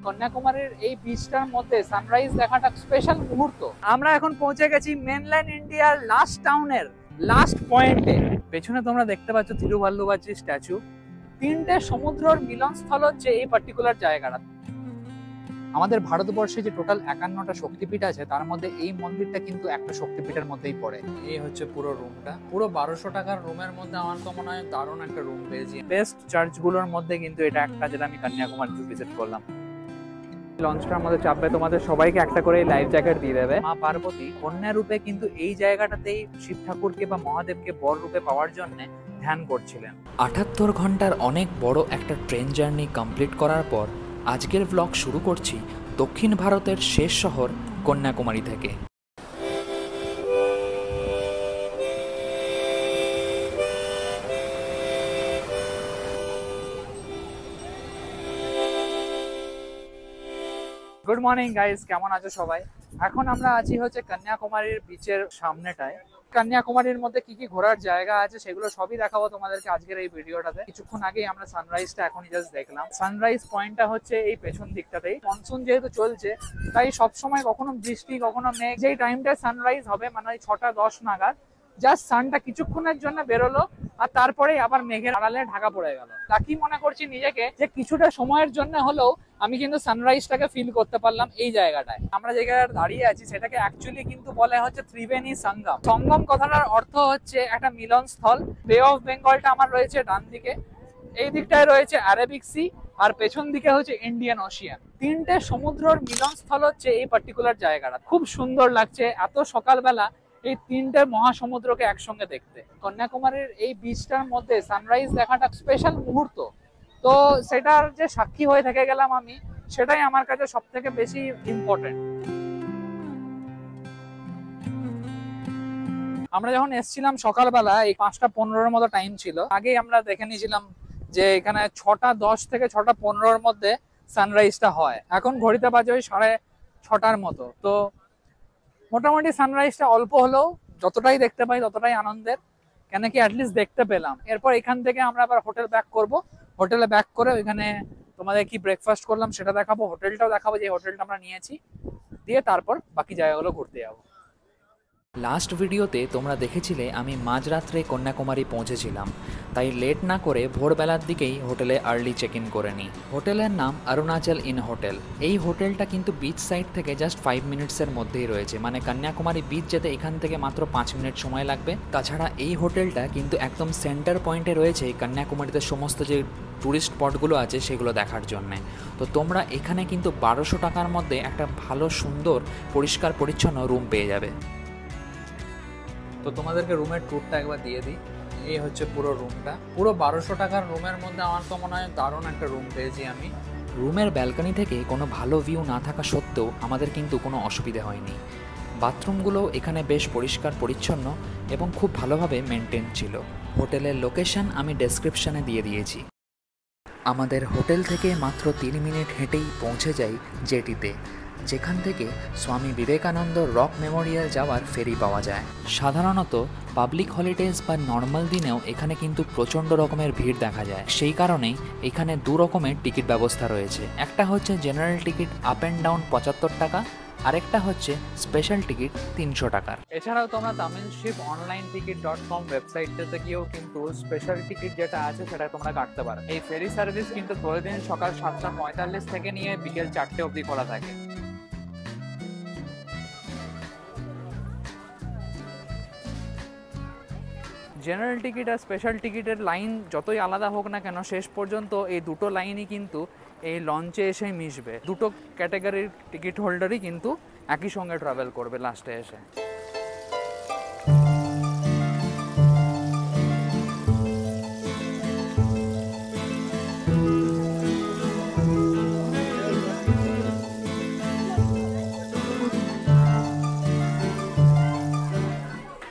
কন্যাকুমারীর এই বিচটার মধ্যে সানরাইজ দেখাটা স্পেশাল মুহূর্ত। আমরা এখন পৌঁছে গেছি মেনল্যান্ড ইন্ডিয়ার লাস্ট টাউনের লাস্ট পয়েন্টে। পেছনে তোমরা দেখতে পাচ্ছ থিরুভাল্লুভারজি স্ট্যাচু। তিনটে সমুদ্রের মিলনস্থল হচ্ছে এই পার্টিকুলার জায়গাটা। আমাদের ভারতবর্ষে যে টোটাল 51টা শক্তিপীঠ আছে তার মধ্যে এই মন্দিরটা কিন্তু একটা শক্তিপীঠের মধ্যেই পড়ে। এই হচ্ছে পুরো রুমটা, পুরো 1200 টাকার রুমের মধ্যে আমার তো মনে হয় দারুণ একটা রুম পেয়েছি। বেস্ট চার্চগুলোর মধ্যে কিন্তু এটা একটা, যেটা আমি কন্যাকুমারীতে ভিজিট করলাম। লঞ্চটার মধ্যে চাপবে তোমাদের সবাইকে একটা করে লাইফ জ্যাকেট দিয়ে দেবে। মা পার্বতী কন্যা রূপে কিন্তু এই জায়গাটাতেই শিব ঠাকুরকে বা মহাদেবকে বর রূপে পাওয়ার জন্য ধ্যান করছিলেন। 78 ঘন্টার অনেক বড় একটা ট্রেন জার্নি কমপ্লিট করার পর আজকের ব্লগ শুরু করছি দক্ষিণ ভারতের শেষ শহর কন্যাকুমারী থেকে। গুড মর্নিং গাইস, কেমন আছো সবাই? এখন আমরা আছি হচ্ছে কন্যাকুমারীর বিচের সামনেটায়। কন্যাকুমারীর মধ্যে কি কি ঘোরার জায়গা আছে সেগুলো সবই দেখাবো তোমাদেরকে আজকের এই ভিডিওটাতে। কিছুক্ষণ আগেই আমরা সানরাইজটা এখনই জাস্ট দেখলাম। সানরাইজ পয়েন্টটা হচ্ছে এই পেছন দিকটাতেই। মনসুন যেহেতু চলছে তাই সবসময় কখনো বৃষ্টি কখনো মেঘ। যেই টাইমটায় সানরাইজ হবে মানে 6টা 10 নাগাদ জাস্ট সানটা কিছুক্ষণের জন্য বেরোলো আর তারপরে আবার মেঘের আড়ালে ঢাকা পড়ে গেল। লাকি মনে করছি নিজেকে যে কিছুটা সময়ের জন্য হলেও আমি কিন্তু সানরাইজটাকে ফিল করতে পারলাম এই জায়গাটায়। আমরা যে জায়গায় দাঁড়িয়ে আছি সেটাকে অ্যাকচুয়ালি কিন্তু বলে হচ্ছে ত্রিবেণী সঙ্গম। সঙ্গম কথাটার অর্থ হচ্ছে একটা মিলনস্থল। বে অফ বেঙ্গলটা আমার রয়েছে ডান দিকে, এই দিকটায় রয়েছে আরবিক সি, আর পেছন দিকে হচ্ছে ইন্ডিয়ান ওশিয়ান। তিনটে সমুদ্রের মিলনস্থল হচ্ছে এই পার্টিকুলার জায়গাটা। খুব সুন্দর লাগছে এত সকালবেলা এই তিনটে মহাসমুদ্রকে একসঙ্গে দেখতে। কন্যাকুমারীর এই বিচটার মধ্যে সানরাইজ দেখাটা স্পেশাল মুহূর্ত, তো সেটার যে সাক্ষী হয়ে থেকে গেলাম আমি, সেটাই আমার কাছে সব থেকে বেশি ইম্পর্টেন্ট। আমরা যখন এসেছিলাম সকালবেলা এই 5টা 15-এর মতো টাইম ছিল। আগেই আমরা দেখে নিয়েছিলাম যে এখানে 6টা 10 থেকে 6টা 15-এর মধ্যে সানরাইজটা হয়। এখন ঘড়িতে বাজে ওই 6:30-র মতো। তো মোটামুটি সানরাইজটা অল্প হলেও যতটাই দেখতে পাই ততটাই আনন্দের, কেন কি অ্যাটলিস্ট দেখতে পেলাম। এরপর এখান থেকে আমরা আবার হোটেল ব্যাক করব। হোটেলে ব্যাক করে ওইখানে তোমাদের কি ব্রেকফাস্ট করলাম সেটা দেখাবো, হোটেলটাও দেখাবো যে হোটেলটা আমরা নিয়েছি, দিয়ে তারপর বাকি জায়গাগুলো ঘুরতে যাবো। লাস্ট ভিডিওতে তোমরা দেখেছিলে আমি মাঝরাত্রে কন্যাকুমারী পৌঁছেছিলাম, তাই লেট না করে ভোরবেলার দিকেই হোটেলে আর্লি চেক ইন করে নিই। হোটেলের নাম অরুণাচল ইন হোটেল। এই হোটেলটা কিন্তু বিচ সাইড থেকে জাস্ট 5 মিনিটসের মধ্যেই রয়েছে, মানে কন্যাকুমারী বিচ যেতে এখান থেকে মাত্র 5 মিনিট সময় লাগবে। তাছাড়া এই হোটেলটা কিন্তু একদম সেন্টার পয়েন্টে রয়েছে কন্যাকুমারীতে সমস্ত যে ট্যুরিস্ট স্পটগুলো আছে সেগুলো দেখার জন্যে। তো তোমরা এখানে কিন্তু 1200 টাকার মধ্যে একটা ভালো সুন্দর পরিষ্কার পরিচ্ছন্ন রুম পেয়ে যাবে। তো তোমাদেরকে রুমের ট্যুরটা একবার দিয়ে দিই। এই হচ্ছে পুরো রুমটা, পুরো 1200 টাকার রুমের মধ্যে আমার তো মনে হয় দারুণ একটা রুম পেয়েছি আমি। রুমের ব্যালকনি থেকে কোনো ভালো ভিউ না থাকা সত্ত্বেও আমাদের কিন্তু কোনো অসুবিধা হয়নি। বাথরুমগুলো এখানে বেশ পরিষ্কার পরিচ্ছন্ন এবং খুব ভালোভাবে মেনটেন ছিল। হোটেলের লোকেশন আমি ডেসক্রিপশানে দিয়ে দিয়েছি। আমাদের হোটেল থেকে মাত্র 3 মিনিট হেঁটেই পৌঁছে যাই জেটিতে, যেখান থেকে স্বামী বিবেকানন্দ রক মেমোরিয়াল যাওয়ার ফেরি পাওয়া যায়। সাধারণত পাবলিক হলিডেজ বা নর্মাল দিনেও এখানে কিন্তু প্রচণ্ড রকমের ভিড় দেখা যায়। সেই কারণেই এখানে 2 রকমের টিকিট ব্যবস্থা রয়েছে। একটা হচ্ছে general ticket up and down 75 টাকা, আরেকটা হচ্ছে স্পেশাল টিকিট 300 টাকার। এছাড়াও তোমরা তামিলশিপ অনলাইন টিকিট.com ওয়েবসাইটটাতে গিয়েও কিন্তু স্পেশাল টিকিট যেটা আছে সেটা তোমরা কাটতে পারো। এই ফেরি সার্ভিস কিন্তু প্রতিদিন সকাল 7:45 থেকে নিয়ে বিকেল 4টে অবধি খোলা থাকে। জেনারেল টিকিট আর স্পেশাল টিকিটের লাইন যতই আলাদা হোক না কেন, শেষ পর্যন্ত এই দুটো লাইনই কিন্তু এই লঞ্চে এসে মিশবে। দুটো ক্যাটাগরির টিকিট হোল্ডারই কিন্তু একই সঙ্গে ট্রাভেল করবে লাস্টে এসে।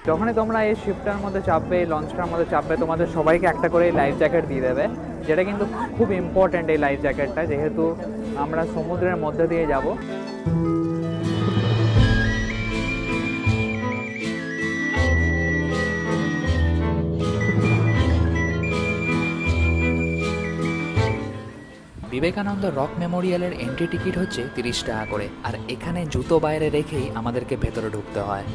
যখনই তোমরা এই শিপটার মধ্যে চাপবে, এই লঞ্চটার মধ্যে চাপবে, তোমাদের সবাইকে একটা করে লাইফ জ্যাকেট দিয়ে দেবে, যেটা কিন্তু খুব ইম্পর্টেন্ট এই লাইফ জ্যাকেটটা, যেহেতু আমরা সমুদ্রের মধ্যে দিয়ে যাব। বিবেকানন্দ রক মেমোরিয়ালের এন্ট্রি টিকিট হচ্ছে 30 টাকা করে, আর এখানে জুতো বাইরে রেখেই আমাদেরকে ভেতরে ঢুকতে হয়।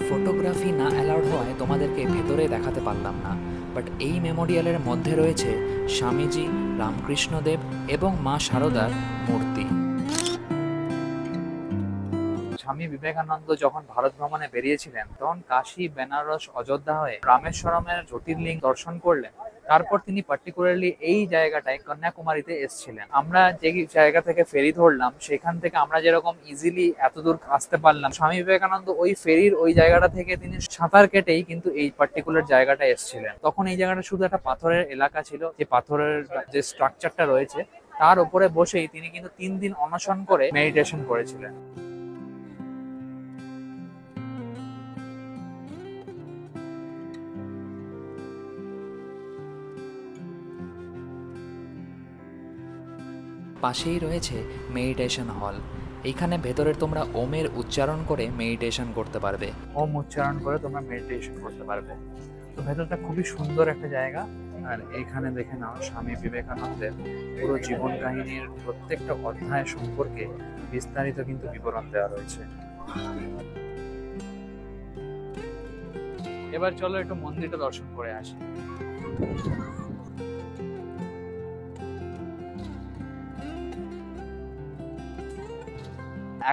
ফটোগ্রাফি না অ্যালাউড হওয়ায় তোমাদেরকে ভেতরে দেখাতে পারলাম না, বাট এই মেমোরিয়ালের মধ্যে রয়েছে স্বামীজি, রামকৃষ্ণদেব এবং মা শারদার মূর্তি। স্বামী বিবেকানন্দ যখন ভারত ভ্রমণে বেরিয়েছিলেন তখন কাশী, বেনারস, অযোধ্যা হয়ে রামেশ্বরমের জ্যোতির্লিঙ্গ দর্শন করলেন। তারপর তিনি পার্টিকুলারলি এই জায়গাটায় কন্যাকুমারীতে এসেছিলেন। আমরা যে জায়গা থেকে ফেরি ধরলাম সেখান থেকে আমরা যেরকম ইজিলি এতদূর আসতে পারলাম, স্বামী বিবেকানন্দ ওই ফেরির ওই জায়গাটা থেকে তিনি সাঁতার কেটেই কিন্তু এই পার্টিকুলার জায়গাটা এসেছিলেন। তখন এই জায়গাটা শুধু একটা পাথরের এলাকা ছিল, যে পাথরের যে স্ট্রাকচারটা রয়েছে তার উপরে বসেই তিনি কিন্তু 3 দিন অনশন করে মেডিটেশন করেছিলেন। পাশেই রয়েছে মেডিটেশন হল। এইখানে ভেতরে তোমরা ওমের উচ্চারণ করে মেডিটেশন করতে পারবে। ওম উচ্চারণ করে তোমরা মেডিটেশন করতে পারবে। তো ভেতরটা খুবই সুন্দর একটা জায়গা। আর এখানে দেখে নাও স্বামী বিবেকানন্দের পুরো জীবন কাহিনীর প্রত্যেকটা অধ্যায় সম্পর্কে বিস্তারিত কিন্তু বিবরণ দেওয়া রয়েছে। এবার চলো একটু মন্দিরটা দর্শন করে আসি।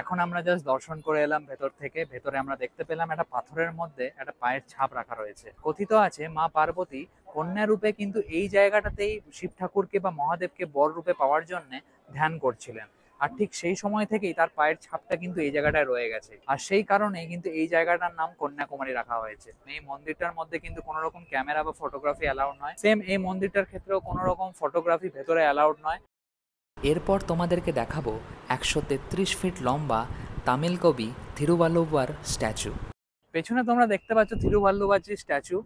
এখন আমরা জাস্ট দর্শন করে এলাম ভেতর থেকে। ভেতরে আমরা দেখতে পেলাম একটা পাথরের মধ্যে একটা পায়ের ছাপ রাখা রয়েছে। কথিত আছে মা পার্বতী কন্যা রূপে কিন্তু এই জায়গাটাতেই শিব ঠাকুরকে বা মহাদেবকে বর রূপে পাওয়ার জন্য ধ্যান করছিলেন। আর ঠিক সেই সময় থেকেই তার পায়ের ছাপটা কিন্তু এই জায়গাটায় রয়ে গেছে। আর সেই কারণে কিন্তু এই জায়গাটার নাম কন্যাকুমারী রাখা হয়েছে। এই মন্দিরটার মধ্যে কিন্তু কোনো রকম ক্যামেরা বা ফটোগ্রাফি অ্যালাউড নয়। সেম এই মন্দিরটার ক্ষেত্রেও কোনো রকম ফটোগ্রাফি ভেতরে অ্যালাউড নয়। এরপর তোমাদেরকে দেখাবো 133 ফিট লম্বা তামিল কবি থিরুভাল্লুভার স্ট্যাচু। পেছনে তোমরা দেখতে পাচ্ছ থিরুভাল্লুভারজির স্ট্যাচু।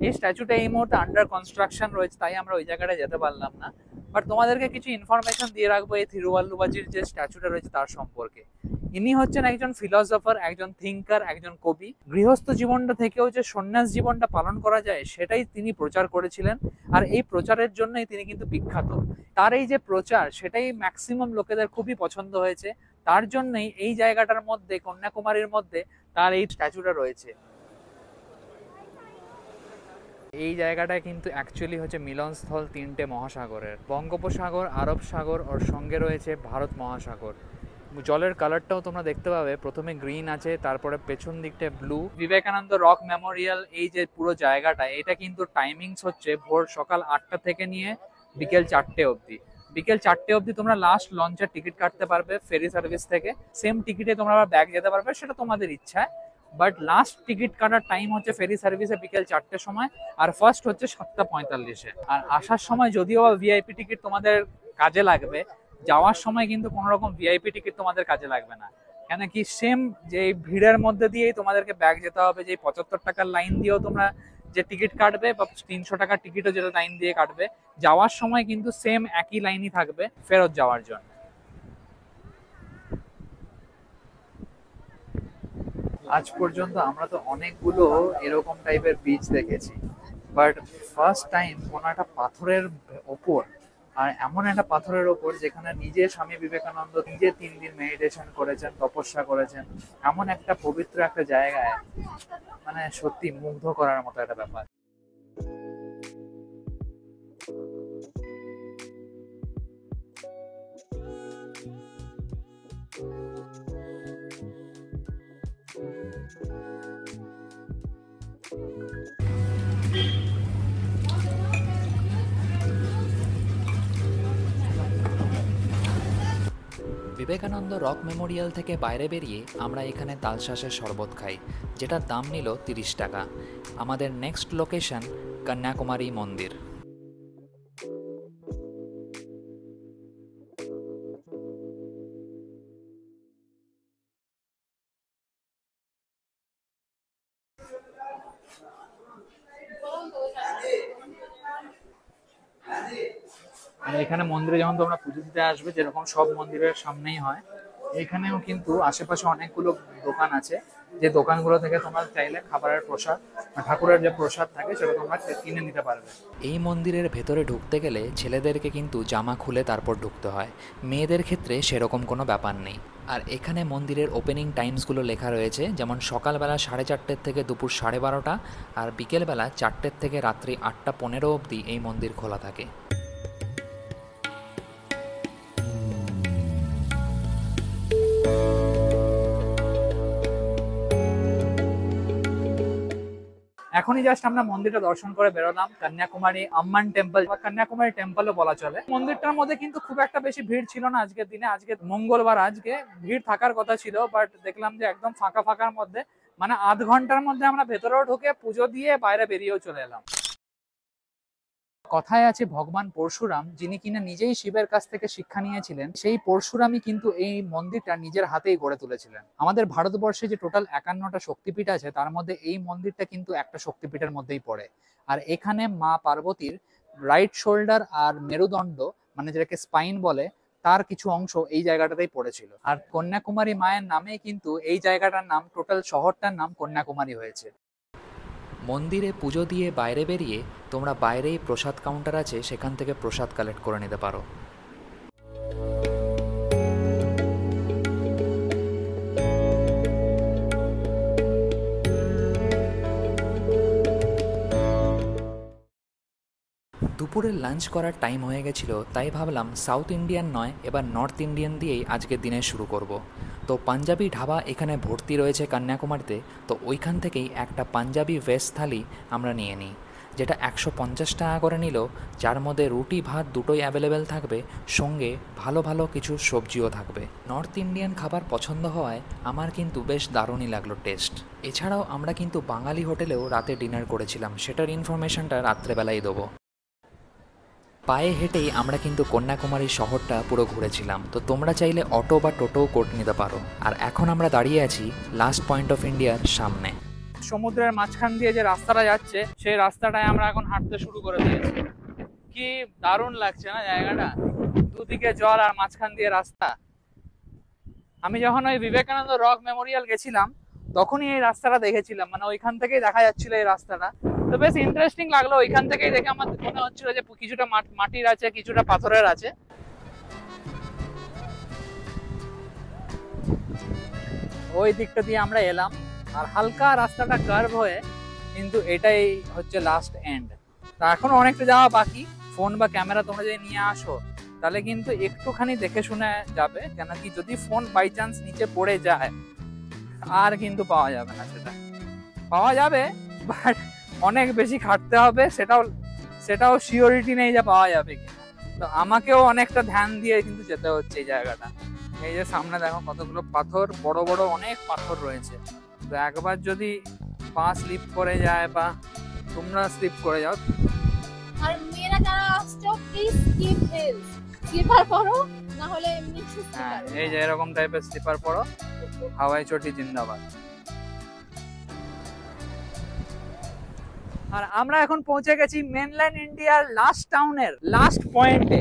এই স্ট্যাচুটা এই মুহূর্তে আন্ডার কনস্ট্রাকশন রয়েছে, তাই আমরা ওই জায়গাটায় যেতে পারলাম না। বাট তোমাদেরকে কিছু ইনফরমেশন দিয়ে রাখবো এই থিরুভাল্লুভারজির যে স্ট্যাচুটা রয়েছে তার সম্পর্কে। ইনি হচ্ছেন একজন ফিলসফার, একজন থিঙ্কার, একজন কবি। গৃহস্থ জীবনটা থেকেও যে সন্ন্যাস জীবনটা পালন করা যায় সেটাই তিনি প্রচার করেছিলেন। আর এই প্রচারের জন্যই তিনি কিন্তু বিখ্যাত। তার এই যে প্রচার সেটাই ম্যাক্সিমাম লোকেদের খুবই পছন্দ হয়েছে। তার জন্যই এই জায়গাটার মধ্যে, কন্যাকুমারীর মধ্যে তার এই স্ট্যাচুটা রয়েছে। এই জায়গাটায় কিন্তু অ্যাকচুয়ালি হচ্ছে মিলনস্থল 3টে মহাসাগরের, বঙ্গোপসাগর, আরব সাগর, ওর সঙ্গে রয়েছে ভারত মহাসাগর। জলের কালারটাও তোমরা দেখতে পাবে, প্রথমে গ্রিন আছে, তারপরে পেছন দিকটা ব্লু। বিবেকানন্দ রক মেমোরিয়াল এই যে পুরো জায়গাটা, এটা কিন্তু টাইমিংস হচ্ছে ভোর সকাল 8টা থেকে নিয়ে বিকেল 4টে অবধি। বিকেল 4টে অবধি তোমরা লাস্ট লঞ্চের টিকিট কাটতে পারবে ফেরি সার্ভিস থেকে। সেম টিকিটে তোমরা আবার ব্যাক যেতে পারবে, সেটা তোমাদের ইচ্ছায়। But last ticket cutter time হচ্ছে ফেরি সার্ভিসে বিকেল 4টের সময়, আর ফার্স্ট হচ্ছে 7:45-এ। আর আসার সময় যদিও ভিআইপি টিকিট তোমাদের কাজে লাগবে, যাওয়ার সময় কিন্তু কোনো রকম ভিআইপি টিকিট তোমাদের কাজে লাগবে না। কেন কি সেম যে ভিড়ের মধ্যে দিয়েই তোমাদেরকে ব্যাক যেতে হবে। যে 75 টাকার লাইন দিয়েও তোমরা যে টিকিট কাটবে, বা 300 টাকার টিকিটও যেটা লাইন দিয়ে কাটবে, যাওয়ার সময় কিন্তু সেম একই লাইনই থাকবে ফেরত যাওয়ার জন্য। আজ পর্যন্ত আমরা তো অনেকগুলো এরকম টাইপের বিচ দেখেছি, বাট ফার্স্ট টাইম কোনো একটা পাথরের ওপর, আর এমন একটা পাথরের ওপর যেখানে নিজে স্বামী বিবেকানন্দ নিজে 3 দিন মেডিটেশন করেছেন, তপস্যা করেছেন, এমন একটা পবিত্র একটা জায়গায়, মানে সত্যি মুগ্ধ করার মতো একটা ব্যাপার। বিবেকানন্দ রক মেমোরিয়াল থেকে বাইরে বেরিয়ে আমরা এখানে তালশাঁসের শরবত খাই, যেটার দাম নিল 30 টাকা। আমাদের নেক্সট লোকেশন কন্যাকুমারী মন্দির। আর এখানে মন্দিরে যখন তোমরা পুজো দিতে আসবে, যেরকম সব মন্দিরের সামনেই হয়, এখানেও কিন্তু আশেপাশে অনেকগুলো দোকান আছে, যে দোকানগুলো থেকে তোমরা চাইলে খাবারের প্রসাদ, ঠাকুরের যে প্রসাদ থাকে সেটা তোমরা কিনে নিতে পারবে। এই মন্দিরের ভেতরে ঢুকতে গেলে ছেলেদেরকে কিন্তু জামা খুলে তারপর ঢুকতে হয়, মেয়েদের ক্ষেত্রে সেরকম কোনো ব্যাপার নেই। আর এখানে মন্দিরের ওপেনিং টাইমসগুলো লেখা রয়েছে, যেমন সকালবেলা 4:30 থেকে দুপুর 12:30, আর বিকেলবেলা 4 থেকে রাত্রি 8:15 অবধি এই মন্দির খোলা থাকে। এখনই জাস্ট আমরা মন্দিরটা দর্শন করে বেরোলাম, কন্যাকুমারী আম্মান টেম্পল বা কন্যাকুমারী টেম্পলও বলা চলে। মন্দিরটার মধ্যে কিন্তু খুব একটা বেশি ভিড় ছিল না আজকের দিনে, আজকে মঙ্গলবার, আজকে ভিড় থাকার কথা ছিল, বাট দেখলাম যে একদম ফাঁকা ফাঁকার মধ্যে, মানে আধ ঘন্টার মধ্যে আমরা ভেতরেও ঢুকে পুজো দিয়ে বাইরে বেরিয়েও চলে এলাম। কথায় আছে ভগবান পরশুরাম, যিনি কিনা নিজেই শিবের কাছ থেকে শিক্ষা নিয়েছিলেন, সেই পরশুরামই কিন্তু এই মন্দিরটা নিজের হাতেই গড়ে তুলেছিলেন। আমাদের ভারতবর্ষে যে টোটাল 51টা শক্তিপীঠ আছে তার মধ্যে এই মন্দিরটা কিন্তু একটা শক্তিপীঠের মধ্যেই পড়ে। আর এখানে মা পার্বতীর রাইট শোল্ডার আর মেরুদণ্ড, মানে যেটাকে স্পাইন বলে, তার কিছু অংশ এই জায়গাটাতেই পড়েছিল। আর কন্যাকুমারী মায়ের নামেই কিন্তু এই জায়গাটার নাম, টোটাল শহরটার নাম কন্যাকুমারী হয়েছে। মন্দিরে পুজো দিয়ে বাইরে বেরিয়ে তোমরা বাইরেই প্রসাদ কাউন্টার আছে, সেখান থেকে প্রসাদ কালেক্ট করে নিতে পারো। দুপুরের লাঞ্চ করার টাইম হয়ে গেছিলো, তাই ভাবলাম সাউথ ইন্ডিয়ান নয়, এবার নর্থ ইন্ডিয়ান দিয়েই আজকের দিনে শুরু করব। তো পাঞ্জাবি ঢাবা এখানে ভর্তি রয়েছে কন্যাকুমারীতে, তো ওইখান থেকেই একটা পাঞ্জাবি ভেজ থালি আমরা নিয়ে নিই, যেটা 150 টাকা করে নিল, যার মধ্যে রুটি ভাত দুটোই অ্যাভেলেবেল থাকবে, সঙ্গে ভালো ভালো কিছু সবজিও থাকবে। নর্থ ইন্ডিয়ান খাবার পছন্দ হওয়ায় আমার কিন্তু বেশ দারুণই লাগলো টেস্ট। এছাড়াও আমরা কিন্তু বাঙালি হোটেলেও রাতে ডিনার করেছিলাম, সেটার ইনফরমেশনটা রাত্রেবেলাই দেবো। পায়ে হেঁটেই আমরা কিন্তু কন্যাকুমারী শহরটা পুরো ঘুরেছিলাম। তো তোমরা চাইলে অটো বা টোটোও করে নিতে পারো। আর এখন আমরা দাঁড়িয়ে আছি লাস্ট পয়েন্ট অফ ইন্ডিয়ার সামনে। সমুদ্রের মাঝখান দিয়ে যে রাস্তাটা যাচ্ছে, সেই রাস্তাটায় আমরা এখন হাঁটতে শুরু করে দিয়েছি। কি দারুণ লাগছে না জায়গাটা, দুদিকে জল আর মাঝখান দিয়ে রাস্তা। আমি যখন ওই বিবেকানন্দ রক মেমোরিয়াল গেছিলাম তখনই এই রাস্তাটা দেখেছিলাম, মানে ওইখান থেকেই দেখা যাচ্ছিল এই রাস্তাটা। তো বেশ ইন্টারেস্টিং লাগলো, ওইখান থেকেই দেখে আমার মনে হচ্ছিল যে কিছুটা মাটির আছে, কিছুটা পাথরের আছে। ওই দিকটা দিয়ে আমরা এলাম, আর হালকা রাস্তাটা কার্ভ হয়ে কিন্তু এটাই হচ্ছে লাস্ট এন্ড। তা এখনো অনেকটা যাওয়া বাকি। ফোন বা ক্যামেরা তোমরা যদি নিয়ে আসো তাহলে কিন্তু একটুখানি দেখে শুনে যাবে, কেন কি যদি ফোন বাই চান্স নিচে পড়ে যায় আর কিন্তু পাওয়া যাবে না। সেটা পাওয়া যাবে বাট অনেক বেশি খাটতে হবে, সেটাও সিওরিটি নেই যে পাওয়া যাবে কিনা। তো আমাকেও অনেকটা ধ্যান দিয়ে কিন্তু যেতে হচ্ছে এই জায়গাটা। এই যে সামনে দেখো কতগুলো পাথর, বড় বড় অনেক পাথর রয়েছে। তো একবার যদি পা স্লিপ করে যায় বা তোমরা স্লিপ করে যাও, আর মেয়েরা যারা আসছো প্লিজ স্কিপ হিলস, স্লিপার পরো, না হলে এমনি হ্যাঁ এই যে এরকম টাইপের স্লিপার পরো, হাওয়াই চটি জিন্দাবাদ। আর আমরা এখন পৌঁছে গেছি মেনল্যান্ড ইন্ডিয়ার লাস্ট টাউনের লাস্ট পয়েন্টে।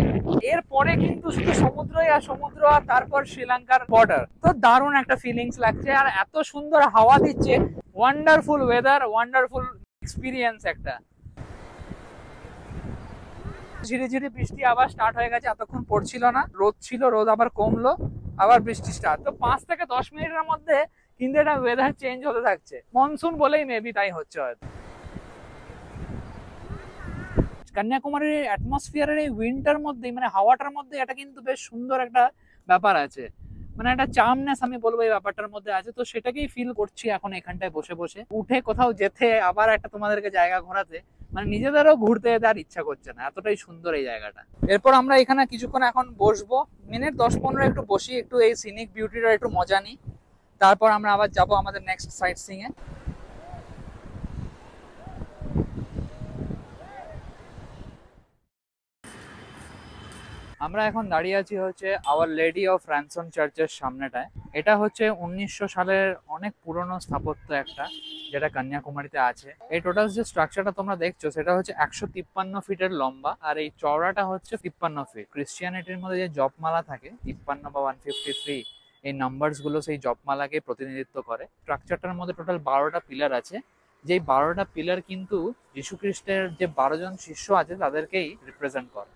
এরপরে কিন্তু শুধু সমুদ্রই আর সমুদ্র, আর তারপর শ্রীলঙ্কার বর্ডার। তো দারুণ একটা ফিলিংস লাগছে, আর এত সুন্দর হাওয়া দিচ্ছে, ওয়ান্ডারফুল ওয়েদার, ওয়ান্ডারফুল এক্সপিরিয়েন্স একটা। ঝিরি ঝিরি বৃষ্টি আবার স্টার্ট হয়ে গেছে, এতক্ষণ পড়ছিল না, রোদ ছিল, রোদ আবার কমলো, আবার বৃষ্টি স্টার্ট। তো 5 থেকে 10 মিনিটের মধ্যে কিন্তু এটা ওয়েদার চেঞ্জ হতে থাকছে, মনসুন বলেই মেবি তাই হচ্ছে হয়তো। কন্যাকুমারীর অ্যাটমসফিয়ারের এই উইন্ডটার মধ্যে, মানে হাওয়াটার মধ্যে, এটা কিন্তু বেশ সুন্দর একটা ব্যাপার আছে, মানে একটা চার্মনেস আমি বলবো এই ব্যাপারটার মধ্যে আছে। তো সেটাকেই ফিল করছি এখন এখানটায় বসে বসে। উঠে কোথাও যেতে আবার একটা তোমাদেরকে জায়গা ঘোরাতে, মানে নিজেদেরও ঘুরতে যেতে আর ইচ্ছা করছে না, এতটাই সুন্দর এই জায়গাটা। এরপর আমরা এখানে কিছুক্ষণ এখন বসবো, মিনিট 10-15 একটু বসি, একটু এই সিনিক বিউটিটার একটু মজা নিই, তারপর আমরা আবার যাবো আমাদের নেক্সট সাইট সিং এ। আমরা এখন দাঁড়িয়ে আছি হচ্ছে আওয়ার লেডি অফ র্যানসন চার্চের সামনেটায়। এটা হচ্ছে 1900 সালের অনেক পুরনো স্থাপত্য একটা, যেটা কন্যাকুমারীতে আছে। এই টোটাল যে স্ট্রাকচারটা তোমরা দেখছো সেটা হচ্ছে 153 ফিটের লম্বা, আর এই চওড়াটা হচ্ছে 53 ফিট। ক্রিশ্চিয়ানিটির মধ্যে যে জপমালা থাকে 53 বা 153, এই নাম্বারসগুলো সেই জপমালাকে প্রতিনিধিত্ব করে। স্ট্রাকচারটার মধ্যে টোটাল 12টা পিলার আছে, যেই 12টা পিলার কিন্তু যীশু খ্রিস্টের যে 12 জন শিষ্য আছে তাদেরকেই রিপ্রেজেন্ট করে।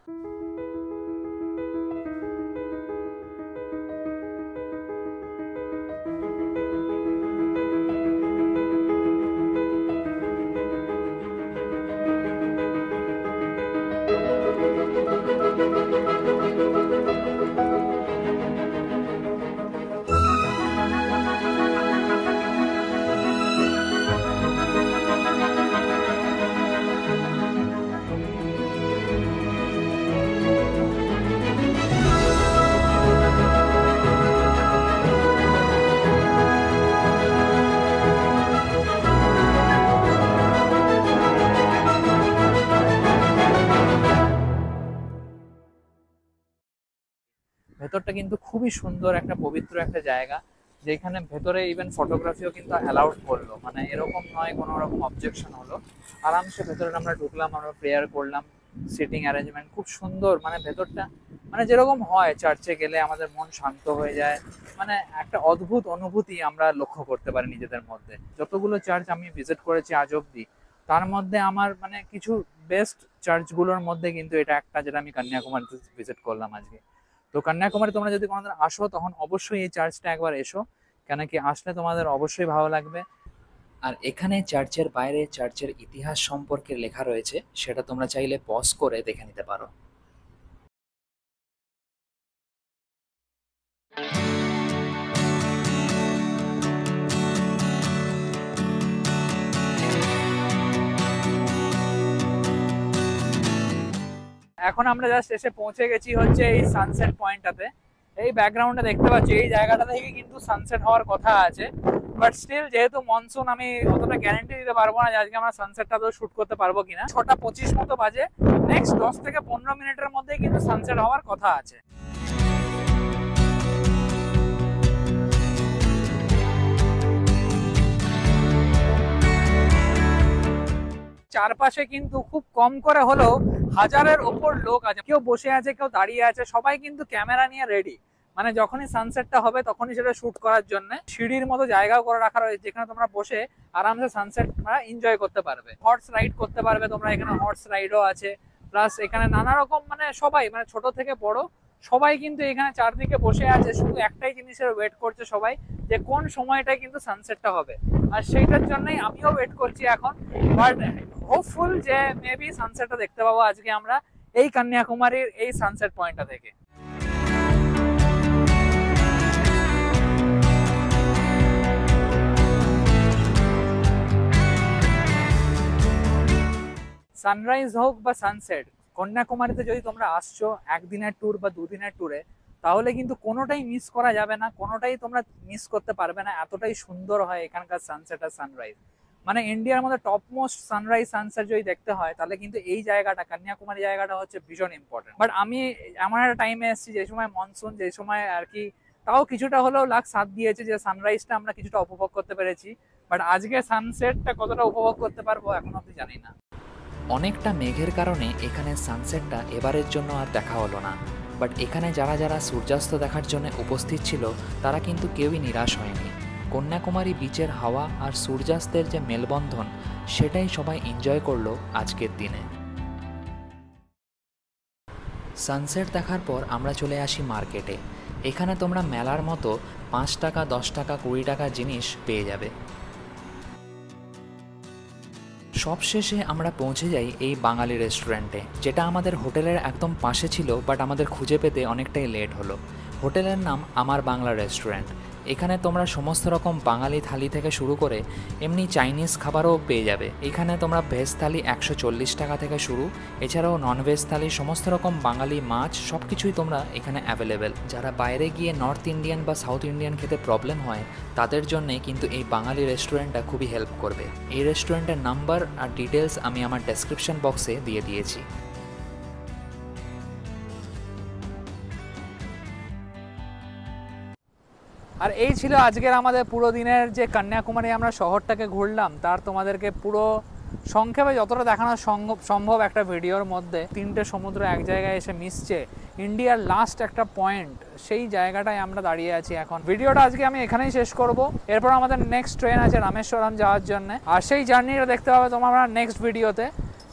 ভেতরটা কিন্তু খুবই সুন্দর, একটা পবিত্র একটা জায়গা, যেখানে ভেতরে ইভেন ফটোগ্রাফিও কিন্তু অ্যালাউড করলো, মানে এরকম নয় কোনো রকম অবজেকশন হলো। আরামসে ভেতরে আমরা ঢুকলাম, আমরা প্রেয়ার করলাম, সিটিং অ্যারেঞ্জমেন্ট খুব সুন্দর, মানে ভেতরটা মানে যেরকম হয় চার্চে গেলে আমাদের মন শান্ত হয়ে যায়, মানে একটা অদ্ভুত অনুভূতি আমরা লক্ষ্য করতে পারি নিজেদের মধ্যে। যতগুলো চার্চ আমি ভিজিট করেছি আজ অব্দি, তার মধ্যে আমার মানে কিছু বেস্ট চার্চগুলোর মধ্যে কিন্তু এটা একটা, যেটা আমি কন্যাকুমারীতে ভিজিট করলাম আজকে। তো কন্যাকুমারী তোমরা যদি কোনোদিন আসো তখন অবশ্যই এই চার্চটা একবার এসো, কেন কি আসলে তোমাদের অবশ্যই ভালো লাগবে। আর এখানে চার্চের বাইরে চার্চের ইতিহাস সম্পর্কে লেখা রয়েছে, সেটা তোমরা চাইলে পজ করে দেখে নিতে পারো। এখন আমরা জাস্ট এসে পৌঁছে গেছি হচ্ছে এই সানসেট পয়েন্টটাতে। এই ব্যাকগ্রাউন্ডে দেখতে পাচ্ছি এই জায়গাটা থেকে কিন্তু সানসেট হওয়ার কথা আছে, বাট স্টিল যেহেতু মনসুন আমি অতটা গ্যারান্টি দিতে পারবো না যে আজকে আমরা সানসেটটা তো শুট করতে পারবো কিনা। 6:25 মতো বাজে, নেক্সট 10 থেকে 15 মিনিটের মধ্যেই কিন্তু সানসেট হওয়ার কথা আছে। চারপাশে কিন্তু খুব কম করে হলেও 1000-এর ওপর লোক আছে, কেউ বসে আছে কেউ দাঁড়িয়ে আছে, সবাই কিন্তু ক্যামেরা নিয়ে রেডি, মানে যখনই সানসেটটা হবে তখনই সেটা শুট করার জন্য। সিঁড়ির মতো জায়গাও করে রাখা রয়েছে যেখানে তোমরা বসে আরামসে সানসেট এনজয় করতে পারবে, হর্স রাইড করতে পারবে তোমরা, এখানে হর্স রাইডও আছে। প্লাস এখানে নানা রকম মানে সবাই, মানে ছোট থেকে বড় সবাই কিন্তু এখানে চারদিকে বসে আছে, শুধু একটাই জিনিসের ওয়েট করছে সবাই, যে কোন সময়টায় কিন্তু সানসেটটা হবে। আর সেইটার জন্যই আমিও ওয়েট করছি এখন, বাট হোপফুল যে মেবি সানসেটটা দেখতে পাবো আজকে আমরা এই কন্যাকুমারীর এই সানসেট পয়েন্টটা থেকে। সানরাইজ হোক বা সানসেট, কন্যাকুমারীতে যদি তোমরা আসছো একদিনের ট্যুর বা দুদিনের ট্যুরে, তাহলে কিন্তু কোনোটাই মিস করা যাবে না, কোনোটাই তোমরা মিস করতে পারবে না। এতটাই সুন্দর হয় এখানকার সানসেট আর সানরাইজ, মানে ইন্ডিয়ার মধ্যে টপ মোস্ট সানরাইজ সানসেট যদি দেখতে হয় তাহলে কিন্তু এই জায়গাটা, কন্যাকুমারী জায়গাটা হচ্ছে ভীষণ ইম্পর্টেন্ট। বাট আমি এমন একটা টাইমে এসেছি যে সময় মনসুন, যে সময় আর কি তাও কিছুটা হলেও লাক সাথ দিয়েছে যে সানরাইজটা আমরা কিছুটা উপভোগ করতে পেরেছি, বাট আজকে সানসেটটা কতটা উপভোগ করতে পারবো এখন অব্দি জানি না। অনেকটা মেঘের কারণে এখানে সানসেটটা এবারের জন্য আর দেখা হলো না, বাট এখানে যারা যারা সূর্যাস্ত দেখার জন্য উপস্থিত ছিল তারা কিন্তু কেউই নিরাশ হয়নি। কন্যাকুমারী বিচের হাওয়া আর সূর্যাস্তের যে মেলবন্ধন, সেটাই সবাই এনজয় করলো আজকের দিনে। সানসেট দেখার পর আমরা চলে আসি মার্কেটে। এখানে তোমরা মেলার মতো 5 টাকা, 10 টাকা, 20 টাকা জিনিস পেয়ে যাবে। সবশেষে আমরা পৌঁছে যাই এই বাঙালি রেস্টুরেন্টে, যেটা আমাদের হোটেলের একদম পাশে ছিল, বাট আমাদের খুঁজে পেতে অনেকটাই লেট হলো। হোটেলের নাম আমার বাংলা রেস্টুরেন্ট। এখানে তোমরা সমস্ত রকম বাঙালি থালি থেকে শুরু করে এমনি চাইনিজ খাবারও পেয়ে যাবে। এখানে তোমরা ভেজ থালি 140 টাকা থেকে শুরু, এছাড়াও ননভেজ থালি, সমস্ত রকম বাঙালি মাছ সব কিছুই তোমরা এখানে অ্যাভেলেবেল। যারা বাইরে গিয়ে নর্থ ইন্ডিয়ান বা সাউথ ইন্ডিয়ান খেতে প্রবলেম হয় তাদের জন্যে কিন্তু এই বাঙালি রেস্টুরেন্টটা খুবই হেল্প করবে। এই রেস্টুরেন্টের নাম্বার আর ডিটেলস আমি আমার ডেসক্রিপশন বক্সে দিয়ে দিয়েছি। আর এই ছিল আজকের আমাদের পুরো দিনের যে কন্যাকুমারী আমরা শহরটাকে ঘুরলাম, তার তোমাদেরকে পুরো সংক্ষেপে যতটা দেখানো সম্ভব একটা ভিডিওর মধ্যে, তিনটে সমুদ্র এক জায়গায় এসে মিশছে, ইন্ডিয়ার লাস্ট একটা পয়েন্ট, সেই জায়গাটায় আমরা দাঁড়িয়ে আছি এখন। ভিডিওটা আজকে আমি এখানেই শেষ করব। এরপর আমাদের নেক্সট ট্রেন আছে রামেশ্বরম যাওয়ার জন্য, আর সেই জার্নিটা দেখতে পাবে তোমরা নেক্সট ভিডিওতে,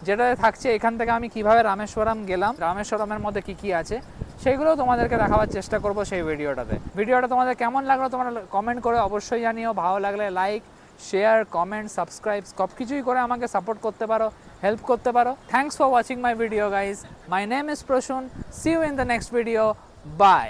যেটাতে থাকছে এখান থেকে আমি কিভাবে রামেশ্বরম গেলাম, রামেশ্বরমের মধ্যে কি কি আছে সেইগুলো তোমাদেরকে দেখাবার চেষ্টা করব সেই ভিডিওটাতে। ভিডিওটা তোমাদের কেমন লাগলো তোমরা কমেন্ট করে অবশ্যই জানিও। ভালো লাগলে লাইক, শেয়ার, কমেন্ট, সাবস্ক্রাইব সব কিছুই করে আমাকে সাপোর্ট করতে পারো, হেল্প করতে পারো। Thanks for watching my video guys. My name is Prasun. See you in the next video. By.